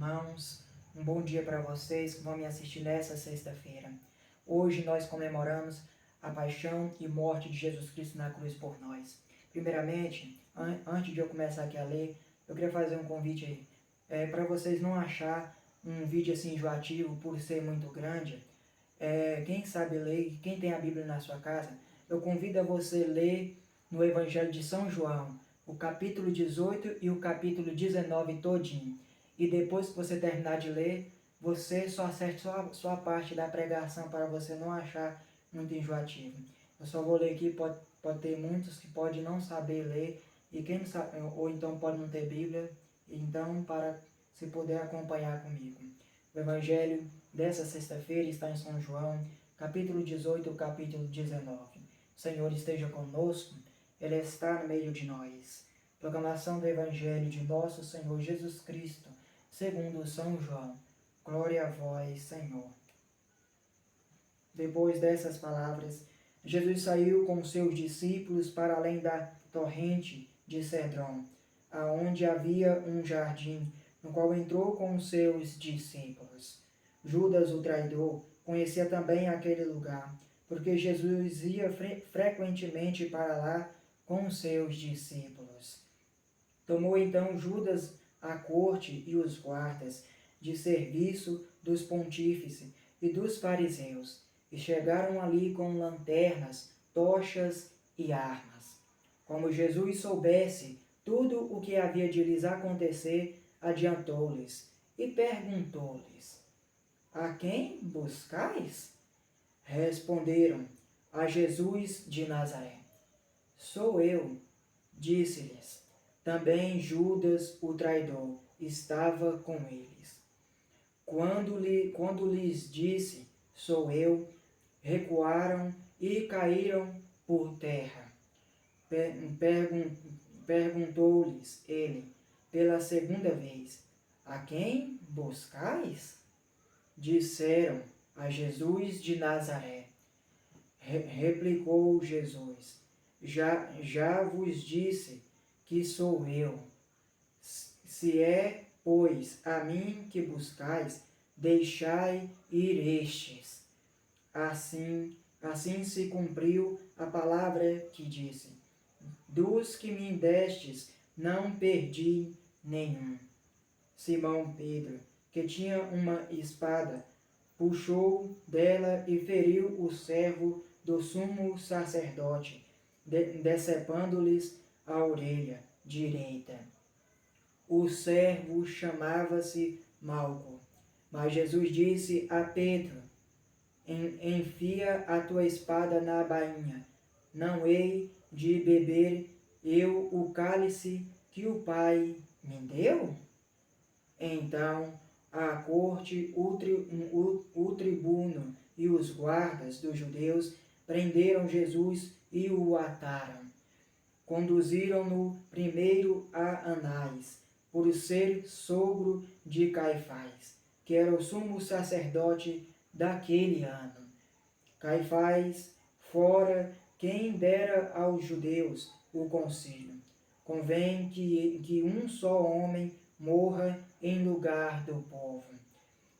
irmãos, um bom dia para vocês que vão me assistir nessa sexta-feira. Hoje nós comemoramos a paixão e morte de Jesus Cristo na cruz por nós. Primeiramente, antes de eu começar aqui a ler, eu queria fazer um convite aí, para vocês não achar um vídeo assim enjoativo por ser muito grande. Quem sabe ler, quem tem a Bíblia na sua casa, eu convido a você ler no Evangelho de São João, o capítulo 18 e o capítulo 19 todinho. E depois que você terminar de ler, você só acerte sua parte da pregação para você não achar muito enjoativo. Eu só vou ler aqui, pode ter muitos que podem não saber ler, e quem não sabe, ou então pode não ter Bíblia, então para se puder acompanhar comigo. O Evangelho dessa sexta-feira está em São João, capítulo 18, capítulo 19. O Senhor esteja conosco, Ele está no meio de nós. Proclamação do Evangelho de nosso Senhor Jesus Cristo, segundo São João. Glória a vós, Senhor. Depois dessas palavras, Jesus saiu com seus discípulos para além da torrente de Cedron, aonde havia um jardim, no qual entrou com seus discípulos. Judas, o traidor, conhecia também aquele lugar, porque Jesus ia frequentemente para lá com seus discípulos. Tomou então Judas a corte e os guardas de serviço dos pontífices e dos fariseus, e chegaram ali com lanternas, tochas e armas. Como Jesus soubesse tudo o que havia de lhes acontecer, adiantou-lhes e perguntou-lhes: A quem buscais? Responderam: A Jesus de Nazaré. Sou eu, disse-lhes. Também Judas, o traidor, estava com eles. Quando lhes disse, sou eu, recuaram e caíram por terra. Perguntou-lhes ele pela segunda vez, a quem buscais? Disseram, a Jesus de Nazaré. Replicou Jesus, já vos disse que sou eu. Se é, pois, a mim que buscais, deixai ir estes. Assim se cumpriu a palavra que disse, dos que me destes, não perdi nenhum. Simão Pedro, que tinha uma espada, puxou dela e feriu o servo do sumo sacerdote, decepando-lhes a orelha direita. O servo chamava-se Malco. Mas Jesus disse a Pedro, enfia a tua espada na bainha. Não hei de beber eu o cálice que o Pai me deu? Então a corte, o tribuno e os guardas dos judeus prenderam Jesus e o ataram. Conduziram-no primeiro a Anás, por ser sogro de Caifás, que era o sumo sacerdote daquele ano. Caifás fora quem dera aos judeus o conselho. Convém que um só homem morra em lugar do povo.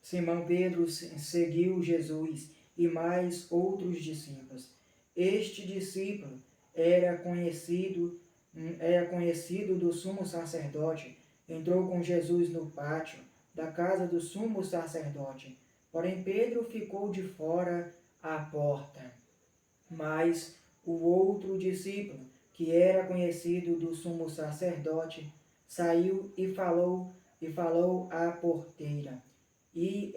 Simão Pedro seguiu Jesus e mais outros discípulos. Este discípulo era conhecido do sumo sacerdote. Entrou com Jesus no pátio da casa do sumo sacerdote. Porém Pedro ficou de fora à porta. Mas o outro discípulo, que era conhecido do sumo sacerdote, saiu e falou à porteira. E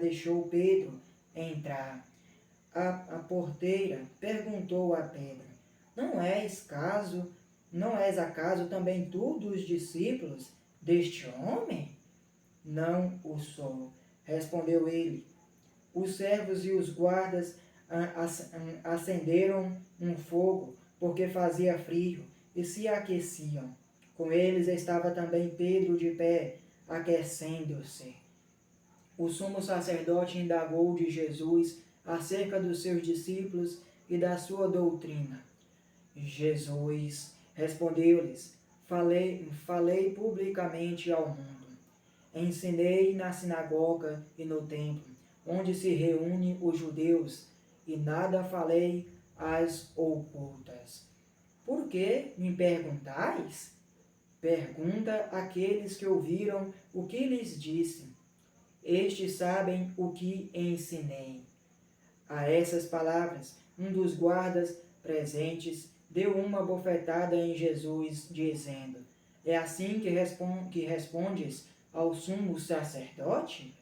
deixou Pedro entrar. A porteira perguntou a Pedro, não és acaso também tu dos discípulos deste homem? Não o sou, respondeu ele. Os servos e os guardas acenderam um fogo, porque fazia frio, e se aqueciam. Com eles estava também Pedro de pé, aquecendo-se. O sumo sacerdote indagou de Jesus acerca dos seus discípulos e da sua doutrina. Jesus respondeu-lhes, falei publicamente ao mundo. Ensinei na sinagoga e no templo, onde se reúnem os judeus, e nada falei às ocultas. Por que me perguntais? Pergunta àqueles que ouviram o que lhes disse. Estes sabem o que ensinei. A essas palavras, um dos guardas presentes deu uma bofetada em Jesus, dizendo: É assim que respondes ao sumo sacerdote?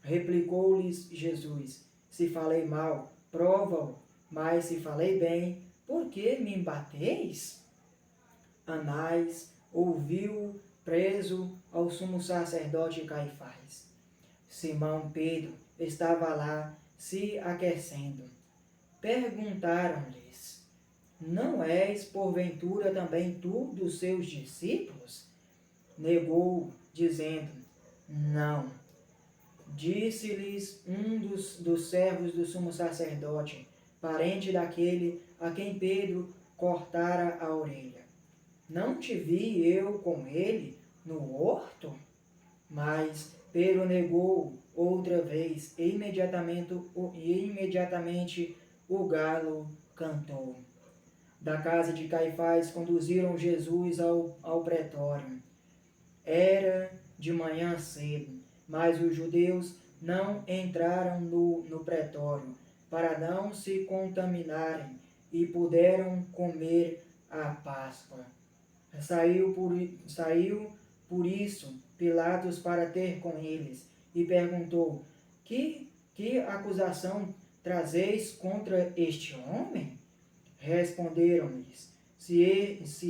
Replicou-lhes Jesus: Se falei mal, prova-o, mas se falei bem, por que me bateis? Anás ouviu preso ao sumo sacerdote Caifás. Simão Pedro estava lá se aquecendo. Perguntaram-lhes: Não és, porventura, também tu dos seus discípulos? Negou, dizendo: Não. Disse-lhes um dos servos do sumo sacerdote, parente daquele a quem Pedro cortara a orelha: Não te vi eu com ele no horto? Mas Pedro negou outra vez, e imediatamente o galo cantou. Da casa de Caifás conduziram Jesus ao pretório. Era de manhã cedo, mas os judeus não entraram no pretório, para não se contaminarem, e puderam comer a Páscoa. Saiu por isso Pilatos para ter com eles, e perguntou: Que acusação trazeis contra este homem? Responderam-lhes: Se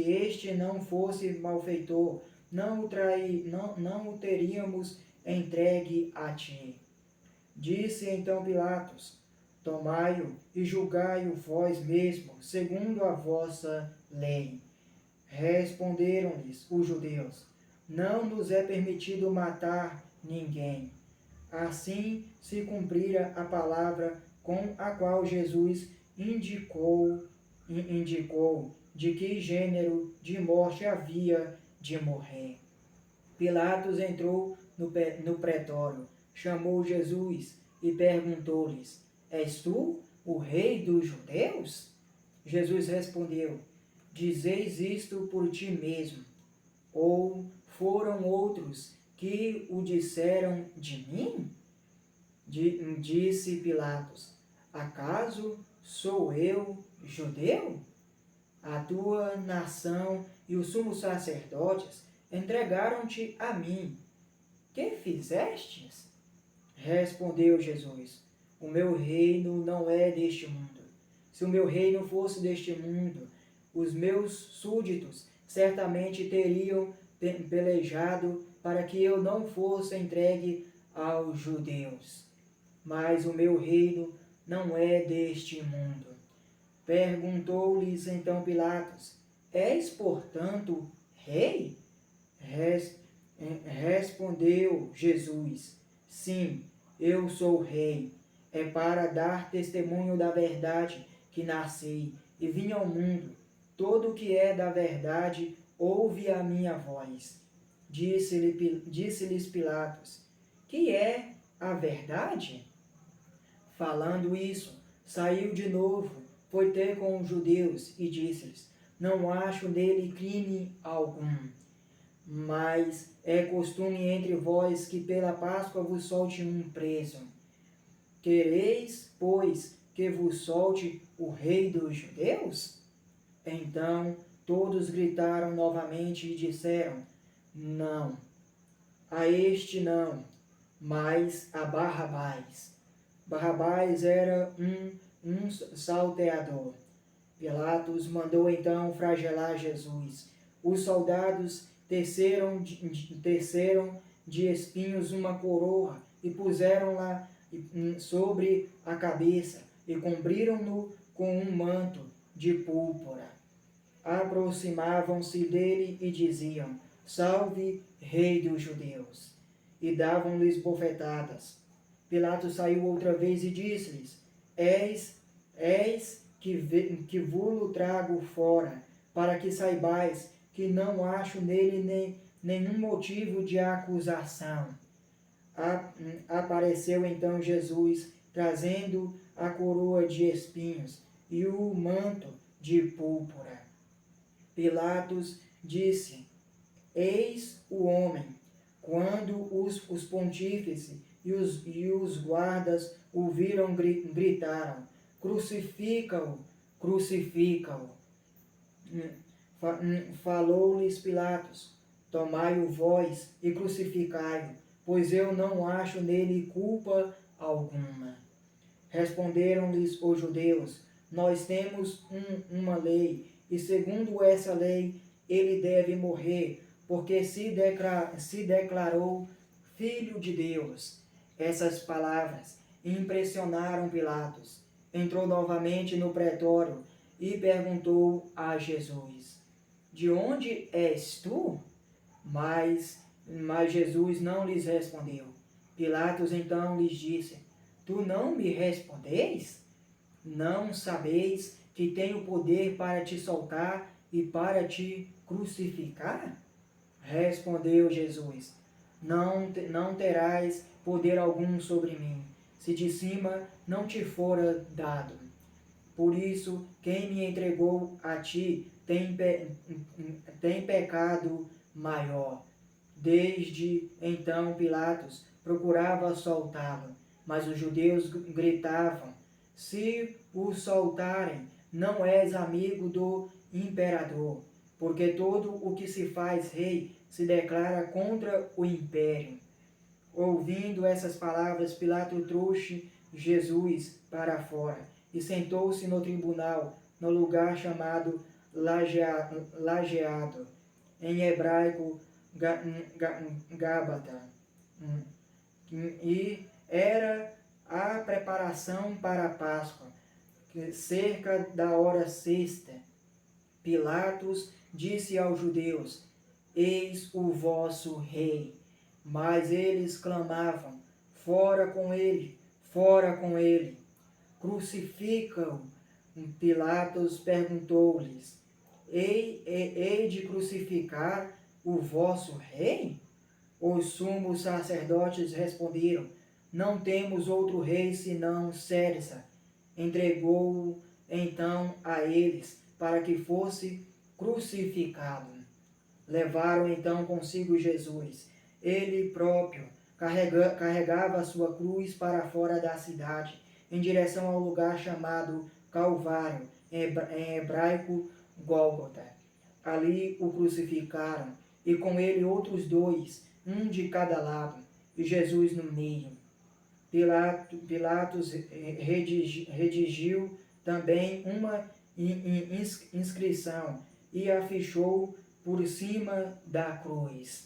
este não fosse malfeitor, não o teríamos entregue a ti. Disse então Pilatos: Tomai-o e julgai-o vós mesmos, segundo a vossa lei. Responderam-lhes os judeus: Não nos é permitido matar ninguém. Assim se cumprira a palavra com a qual Jesus indicou de que gênero de morte havia de morrer. Pilatos entrou no pretório, chamou Jesus e perguntou-lhes: És tu o rei dos judeus? Jesus respondeu: Dizeis isto por ti mesmo, ou foram outros que o disseram de mim? Disse Pilatos: Acaso sou eu judeu? A tua nação e os sumos sacerdotes entregaram-te a mim. Que fizestes? Respondeu Jesus: O meu reino não é deste mundo. Se o meu reino fosse deste mundo, os meus súditos certamente teriam pelejado para que eu não fosse entregue aos judeus. Mas o meu reino não é deste mundo. Perguntou-lhes então Pilatos: És, portanto, rei? Respondeu Jesus: Sim, eu sou rei. É para dar testemunho da verdade que nasci e vim ao mundo. Todo o que é da verdade ouve a minha voz. Disse-lhes Pilatos: Que é a verdade? Falando isso, saiu de novo, foi ter com os judeus e disse-lhes: Não acho nele crime algum. Mas é costume entre vós que pela Páscoa vos solte um preso. Quereis, pois, que vos solte o rei dos judeus? Então todos gritaram novamente e disseram: Não, a este não, mas a Barrabás. Barrabás era um salteador. Pilatos mandou então flagelar Jesus. Os soldados teceram de espinhos uma coroa e puseram-la sobre a cabeça e cobriram-no com um manto de púrpura. Aproximavam-se dele e diziam: Salve, Rei dos Judeus! E davam-lhes bofetadas. Pilatos saiu outra vez e disse-lhes: Eis que vulo trago fora, para que saibais que não acho nele nenhum motivo de acusação. Apareceu então Jesus, trazendo a coroa de espinhos e o manto de púrpura. Pilatos disse: Eis o homem. Quando os pontífices e os guardas o viram, gritaram: Crucifica-o, crucifica-o. Falou-lhes Pilatos: Tomai-o vós e crucificai-o, pois eu não acho nele culpa alguma. Responderam-lhes os judeus: Nós temos uma lei, e segundo essa lei ele deve morrer, porque se declarou Filho de Deus. Essas palavras impressionaram Pilatos. Entrou novamente no pretório e perguntou a Jesus: De onde és tu? Mas Jesus não lhes respondeu. Pilatos então lhes disse: Tu não me respondeis? Não sabeis que tenho poder para te soltar e para te crucificar? Respondeu Jesus: Não terás poder algum sobre mim, se de cima não te fora dado. Por isso, quem me entregou a ti tem pecado maior. Desde então Pilatos procurava soltá-lo, mas os judeus gritavam: Se o soltarem, não és amigo do imperador, porque todo o que se faz rei se declara contra o império. Ouvindo essas palavras, Pilatos trouxe Jesus para fora e sentou-se no tribunal, no lugar chamado Lajeado, em hebraico Gábata. E era a preparação para a Páscoa, cerca da hora sexta. Pilatos disse aos judeus: Eis o vosso rei. Mas eles clamavam: Fora com ele, fora com ele. Crucifica-o. Pilatos perguntou-lhes: Hei de crucificar o vosso rei? Os sumos sacerdotes responderam: Não temos outro rei senão César. Entregou-o então a eles para que fosse crucificado. Levaram então consigo Jesus. Ele próprio carregava a sua cruz para fora da cidade, em direção ao lugar chamado Calvário, em hebraico Gólgota. Ali o crucificaram, e com ele outros dois, um de cada lado, e Jesus no meio. Pilatos redigiu também uma inscrição e a fechou por cima da cruz.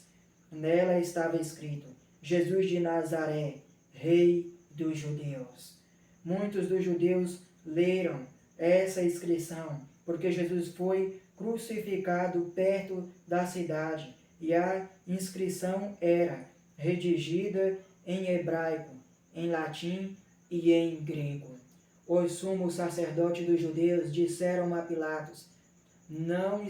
Nela estava escrito: Jesus de Nazaré, Rei dos Judeus. Muitos dos judeus leram essa inscrição, porque Jesus foi crucificado perto da cidade, e a inscrição era redigida em hebraico, em latim e em grego. Os sumos sacerdotes dos judeus disseram a Pilatos: Não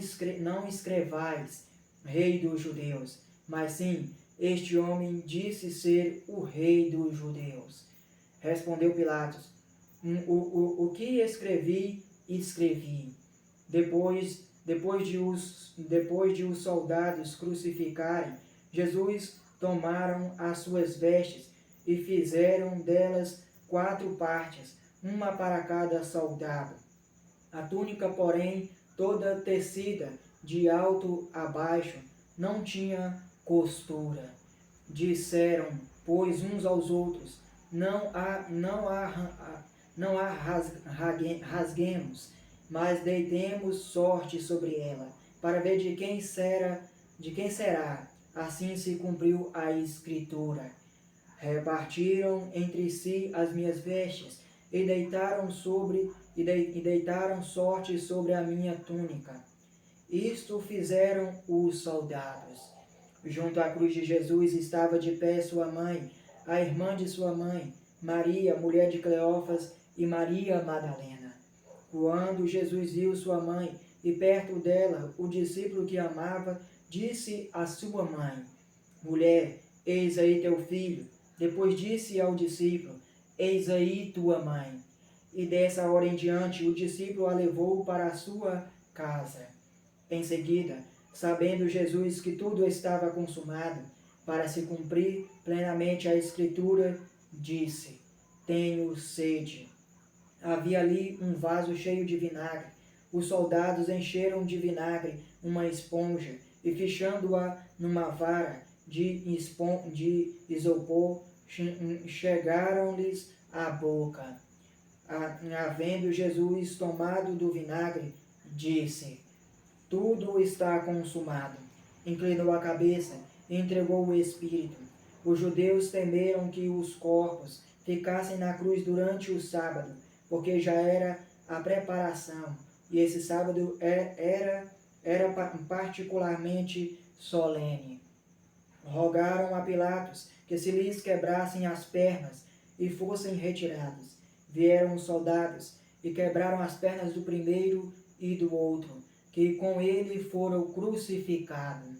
escrevais Rei dos Judeus, mas sim, este homem disse ser o Rei dos Judeus. Respondeu Pilatos: O que escrevi, escrevi. Depois de os soldados crucificarem, Jesus tomaram as suas vestes e fizeram delas 4 partes, uma para cada soldado. A túnica, porém, toda tecida, de alto a baixo, não tinha costura. Disseram, pois, uns aos outros: Não a rasguemos, mas deitemos sorte sobre ela, para ver de quem será. Assim se cumpriu a escritura. Repartiram entre si as minhas vestes, e deitaram sorte sobre a minha túnica. Isto fizeram os soldados. Junto à cruz de Jesus estava de pé sua mãe, a irmã de sua mãe, Maria, mulher de Cleófas, e Maria Madalena. Quando Jesus viu sua mãe e perto dela, o discípulo que amava disse à sua mãe: Mulher, eis aí teu filho. Depois disse ao discípulo: Eis aí tua mãe. E dessa hora em diante, o discípulo a levou para a sua casa. Em seguida, sabendo Jesus que tudo estava consumado, para se cumprir plenamente a Escritura, disse: Tenho sede. Havia ali um vaso cheio de vinagre. Os soldados encheram de vinagre uma esponja e, fechando-a numa vara de isopor, chegaram-lhes à boca. Havendo Jesus tomado do vinagre, disse: Tudo está consumado. Inclinou a cabeça e entregou o Espírito. Os judeus temeram que os corpos ficassem na cruz durante o sábado, porque já era a preparação, e esse sábado era particularmente solene. Rogaram a Pilatos que se lhes quebrassem as pernas e fossem retirados. Vieram os soldados e quebraram as pernas do primeiro e do outro, que com ele foram crucificados.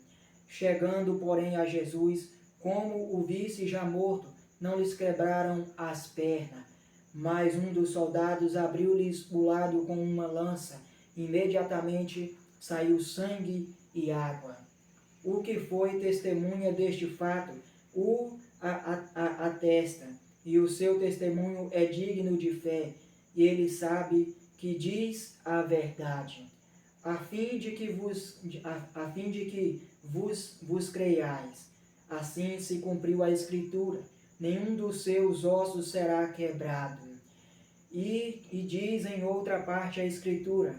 Chegando, porém, a Jesus, como o visse já morto, não lhes quebraram as pernas. Mas um dos soldados abriu-lhes o lado com uma lança. Imediatamente saiu sangue e água. O que foi testemunha deste fato o atesta, e o seu testemunho é digno de fé, e ele sabe que diz a verdade, a fim de que vos creiais. Assim se cumpriu a Escritura: nenhum dos seus ossos será quebrado. E diz em outra parte a Escritura: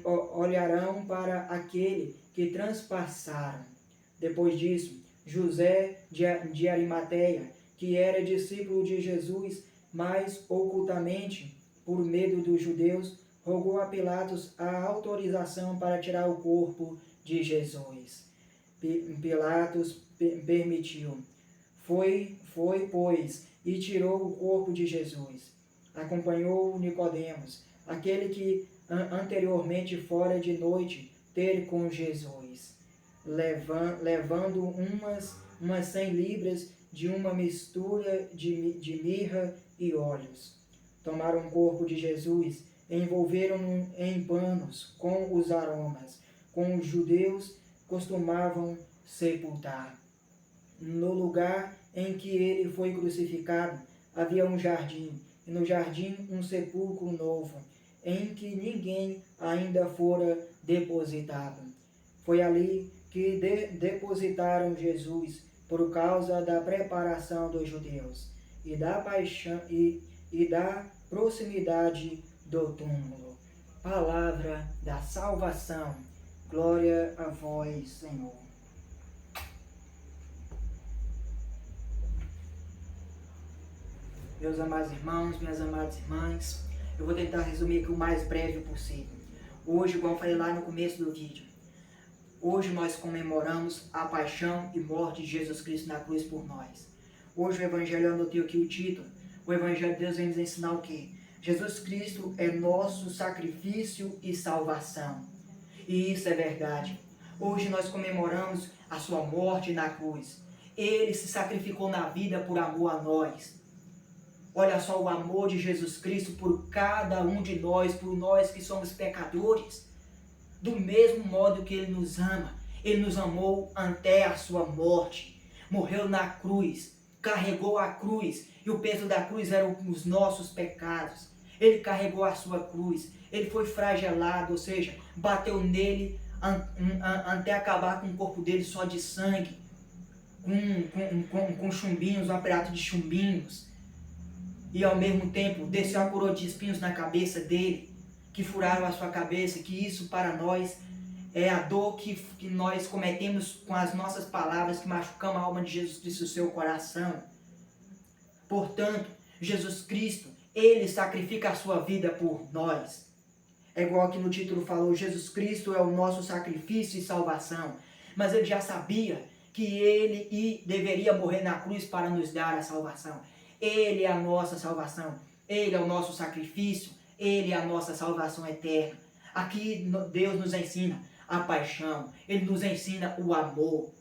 olharão para aquele que transpassaram. Depois disso, José de Arimateia, que era discípulo de Jesus, mas ocultamente, por medo dos judeus, rogou a Pilatos a autorização para tirar o corpo de Jesus. Pilatos permitiu. Foi, pois, e tirou o corpo de Jesus. Acompanhou Nicodemos, aquele que anteriormente fora de noite ter com Jesus, levando umas 100 libras de uma mistura de mirra e óleos. Tomaram o corpo de Jesus, envolveram-no em panos com os aromas, como os judeus costumavam sepultar. No lugar em que ele foi crucificado, havia um jardim, e no jardim um sepulcro novo, em que ninguém ainda fora depositado. Foi ali que depositaram Jesus, por causa da preparação dos judeus, e da paixão e da proximidade do túmulo. Palavra da salvação. Glória a vós, Senhor. Meus amados irmãos, minhas amadas irmãs, eu vou tentar resumir aqui o mais breve possível. Hoje, igual eu falei lá no começo do vídeo, hoje nós comemoramos a paixão e morte de Jesus Cristo na cruz por nós. Hoje o Evangelho, eu anotei aqui o título, o Evangelho de Deus vem nos ensinar o quê? Jesus Cristo é nosso sacrifício e salvação. E isso é verdade. Hoje nós comemoramos a sua morte na cruz. Ele se sacrificou na vida por amor a nós. Olha só o amor de Jesus Cristo por cada um de nós, por nós que somos pecadores. Do mesmo modo que Ele nos ama, Ele nos amou até a sua morte. Morreu na cruz, carregou a cruz, e o peso da cruz eram os nossos pecados. Ele carregou a sua cruz, Ele foi flagelado, ou seja, bateu nele até acabar com o corpo dele só de sangue, com chumbinhos, um aparato de chumbinhos. E ao mesmo tempo desceu a coroa de espinhos na cabeça dele, que furaram a sua cabeça, que isso para nós é a dor que nós cometemos com as nossas palavras, que machucamos a alma de Jesus Cristo, o seu coração. Portanto, Jesus Cristo, Ele sacrifica a sua vida por nós. É igual que no título falou, Jesus Cristo é o nosso sacrifício e salvação. Mas Ele já sabia que Ele deveria morrer na cruz para nos dar a salvação. Ele é a nossa salvação, Ele é o nosso sacrifício, Ele é a nossa salvação eterna. Aqui Deus nos ensina a paixão, Ele nos ensina o amor.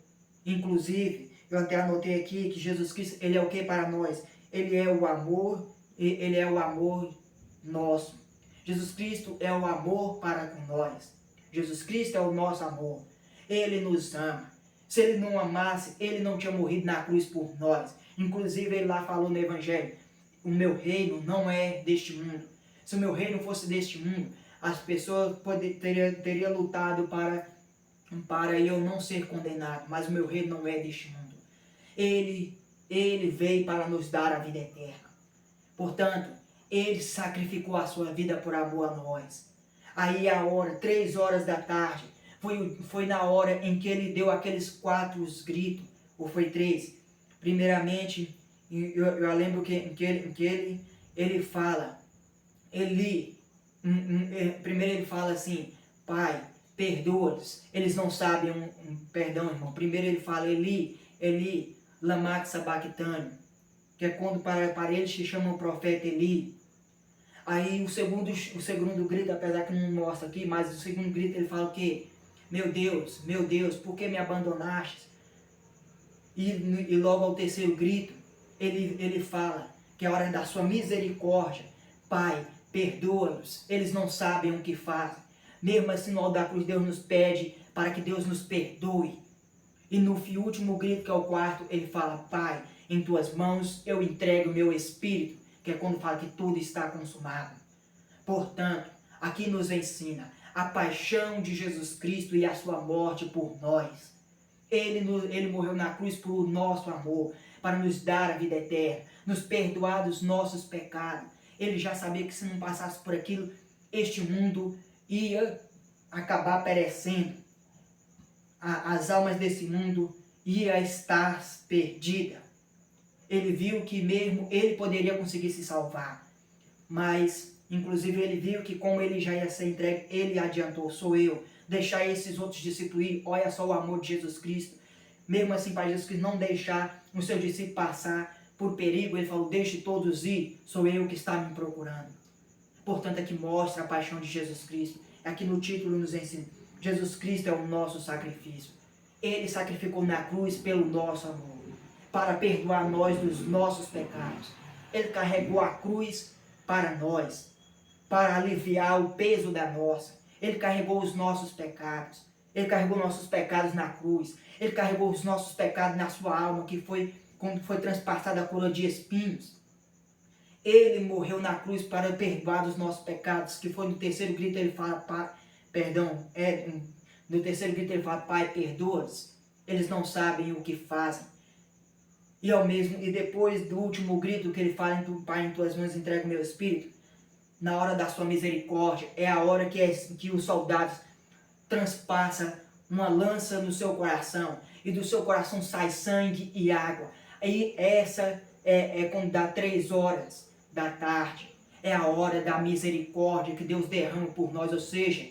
Inclusive, eu até anotei aqui que Jesus Cristo, Ele é o que para nós? Ele é o amor, Ele é o amor nosso. Jesus Cristo é o amor para com nós. Jesus Cristo é o nosso amor. Ele nos ama. Se Ele não amasse, Ele não tinha morrido na cruz por nós. Inclusive, Ele lá falou no Evangelho, o meu reino não é deste mundo. Se o meu reino fosse deste mundo, as pessoas teriam lutado para eu não ser condenado, mas o meu reino não é deste mundo. Ele veio para nos dar a vida eterna. Portanto, Ele sacrificou a sua vida por amor a nós. Aí a hora, 3 horas da tarde, foi na hora em que Ele deu aqueles 4 gritos, ou foi 3. Primeiramente, eu lembro que ele fala, primeiro ele fala assim, Pai, perdoa-os, eles não sabem perdão, irmão. Primeiro ele fala, Eli, lama sabachthani, que é quando para eles se chama o profeta Eli. Aí o segundo grito, apesar que não mostra aqui, mas o segundo grito ele fala o quê? Meu Deus, por que me abandonaste? E logo ao terceiro grito, ele fala que é a hora da sua misericórdia. Pai, perdoa-nos, eles não sabem o que fazem. Mesmo assim, no alto da cruz, Deus nos pede para que Deus nos perdoe. E no último grito, que é o quarto, ele fala, Pai, em tuas mãos eu entrego o meu espírito, que é quando fala que tudo está consumado. Portanto, aqui nos ensina a paixão de Jesus Cristo e a sua morte por nós. Ele morreu na cruz por nosso amor, para nos dar a vida eterna, nos perdoar dos nossos pecados. Ele já sabia que se não passasse por aquilo, este mundo ia acabar perecendo. As almas desse mundo iam estar perdidas. Ele viu que mesmo ele poderia conseguir se salvar. Mas, inclusive, ele viu que como ele já ia ser entregue, ele adiantou, sou eu. Deixar esses outros discípulos ir, olha só o amor de Jesus Cristo. Mesmo assim, para Jesus Cristo não deixar os seus discípulos passar por perigo, ele falou, deixe todos ir, sou eu que está me procurando. Portanto, aqui mostra a paixão de Jesus Cristo. Aqui no título nos ensina, Jesus Cristo é o nosso sacrifício. Ele sacrificou na cruz pelo nosso amor, para perdoar nós dos nossos pecados. Ele carregou a cruz para nós, para aliviar o peso da nossa. Ele carregou os nossos pecados. Ele carregou nossos pecados na cruz. Ele carregou os nossos pecados na sua alma, que foi quando foi transpassada a coroa de espinhos. Ele morreu na cruz para perdoar os nossos pecados, que foi no terceiro grito ele fala, no terceiro grito ele fala, Pai, perdoa-os. Eles não sabem o que fazem. E depois do último grito que ele fala, Pai, em tuas mãos entrego o meu espírito, na hora da sua misericórdia, é a hora que os soldados transpassam uma lança no seu coração, e do seu coração sai sangue e água. E essa é quando dá 3 horas da tarde, é a hora da misericórdia que Deus derrama por nós, ou seja,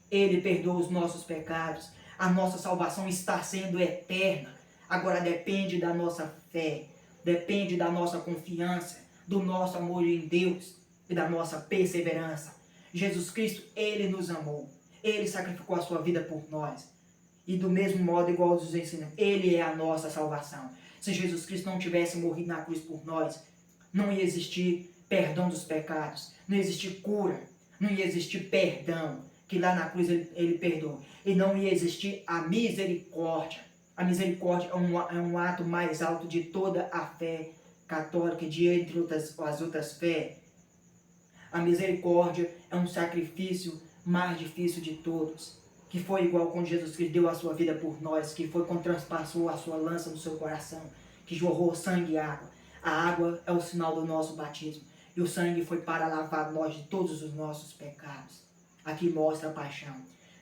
Ele perdoa os nossos pecados, a nossa salvação está sendo eterna. Agora depende da nossa fé, depende da nossa confiança, do nosso amor em Deus e da nossa perseverança. Jesus Cristo, Ele nos amou, Ele sacrificou a sua vida por nós. E do mesmo modo, igual nos ensina, Ele é a nossa salvação. Se Jesus Cristo não tivesse morrido na cruz por nós, não ia existir perdão dos pecados, não ia existir cura, não ia existir perdão, que lá na cruz ele perdoou. E não ia existir a misericórdia. A misericórdia é um ato mais alto de toda a fé católica, de entre as outras fés. A misericórdia é um sacrifício mais difícil de todos, que foi igual quando Jesus Cristo deu a sua vida por nós, que foi quando transpassou a sua lança no seu coração, que jorrou sangue e água. A água é o sinal do nosso batismo, e o sangue foi para lavar nós de todos os nossos pecados. Aqui mostra a paixão.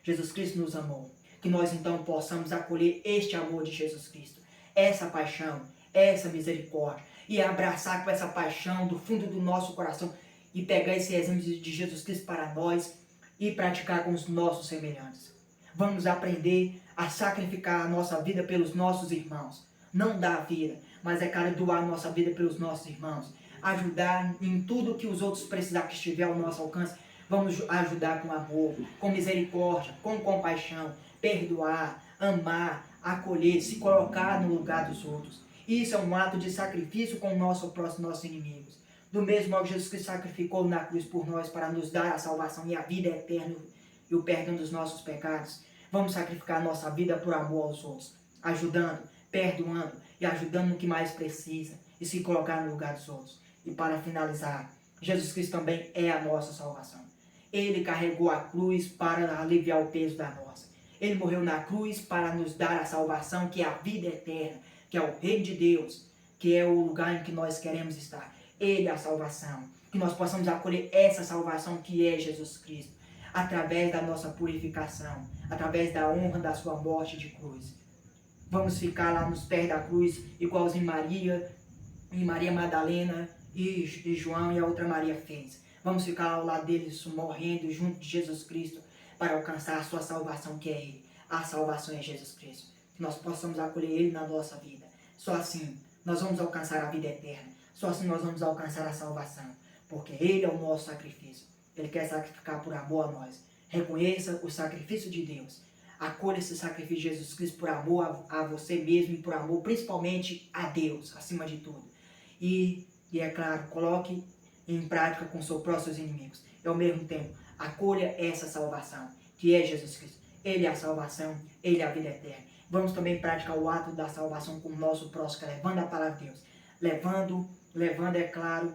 Jesus Cristo nos amou, que nós então possamos acolher este amor de Jesus Cristo, essa paixão, essa misericórdia, e abraçar com essa paixão do fundo do nosso coração, e pegar esse exemplo de Jesus Cristo para nós, e praticar com os nossos semelhantes. Vamos aprender a sacrificar a nossa vida pelos nossos irmãos. Não dar a vida, mas doar a nossa vida pelos nossos irmãos. Ajudar em tudo que os outros precisar, que estiver ao nosso alcance, Vamos ajudar com amor, com misericórdia, com compaixão, perdoar, amar, acolher, se colocar no lugar dos outros. Isso é um ato de sacrifício com o nosso próximo, nossos inimigos. Do mesmo modo, Jesus que sacrificou na cruz por nós para nos dar a salvação e a vida eterna e o perdão dos nossos pecados. Vamos sacrificar a nossa vida por amor aos outros, ajudando, perdoando e ajudando no que mais precisa e se colocar no lugar dos outros. E para finalizar, Jesus Cristo também é a nossa salvação. Ele carregou a cruz para aliviar o peso da nossa. Ele morreu na cruz para nos dar a salvação, que é a vida eterna, que é o reino de Deus, que é o lugar em que nós queremos estar. Ele é a salvação. Que nós possamos acolher essa salvação que é Jesus Cristo, através da nossa purificação, através da honra da sua morte de cruz. Vamos ficar lá nos pés da cruz, igualzinho Maria Madalena e João e a outra Maria fez. Vamos ficar ao lado deles, morrendo junto de Jesus Cristo, para alcançar a sua salvação, que é Ele. A salvação é Jesus Cristo. Que nós possamos acolher Ele na nossa vida. Só assim nós vamos alcançar a vida eterna. Só assim nós vamos alcançar a salvação. Porque Ele é o nosso sacrifício. Ele quer sacrificar por amor a nós. Reconheça o sacrifício de Deus. Acolha esse sacrifício de Jesus Cristo por amor a você mesmo e por amor principalmente a Deus, acima de tudo. E é claro, coloque em prática com seus próximos inimigos. E ao mesmo tempo, acolha essa salvação, que é Jesus Cristo. Ele é a salvação, Ele é a vida eterna. Vamos também praticar o ato da salvação com o nosso próximo, levando a palavra de Deus. Levando, é claro,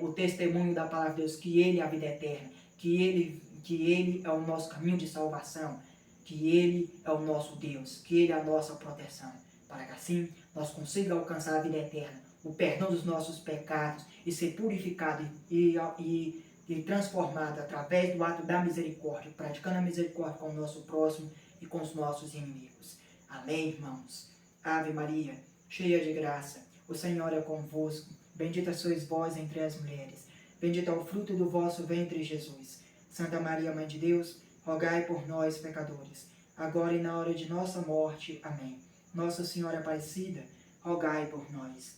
o testemunho da palavra de Deus, que Ele é a vida eterna, que Ele é o nosso caminho de salvação, que Ele é o nosso Deus, que Ele é a nossa proteção, para que assim nós consigamos alcançar a vida eterna, o perdão dos nossos pecados e ser purificado e transformado através do ato da misericórdia, praticando a misericórdia com o nosso próximo e com os nossos inimigos. Amém, irmãos? Ave Maria, cheia de graça, o Senhor é convosco. Bendita sois vós entre as mulheres. Bendito é o fruto do vosso ventre, Jesus. Santa Maria, Mãe de Deus, rogai por nós, pecadores, agora e na hora de nossa morte. Amém. Nossa Senhora Aparecida, rogai por nós.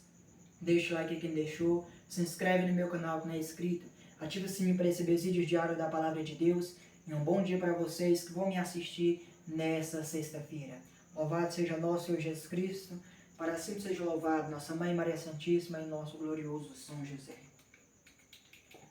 Deixa o like aí quem deixou, se inscreve no meu canal que não é inscrito, ativa o sininho para receber vídeos diários da Palavra de Deus, e um bom dia para vocês que vão me assistir nessa sexta-feira. Louvado seja nosso Senhor Jesus Cristo, para sempre seja louvado nossa Mãe Maria Santíssima e nosso glorioso São José.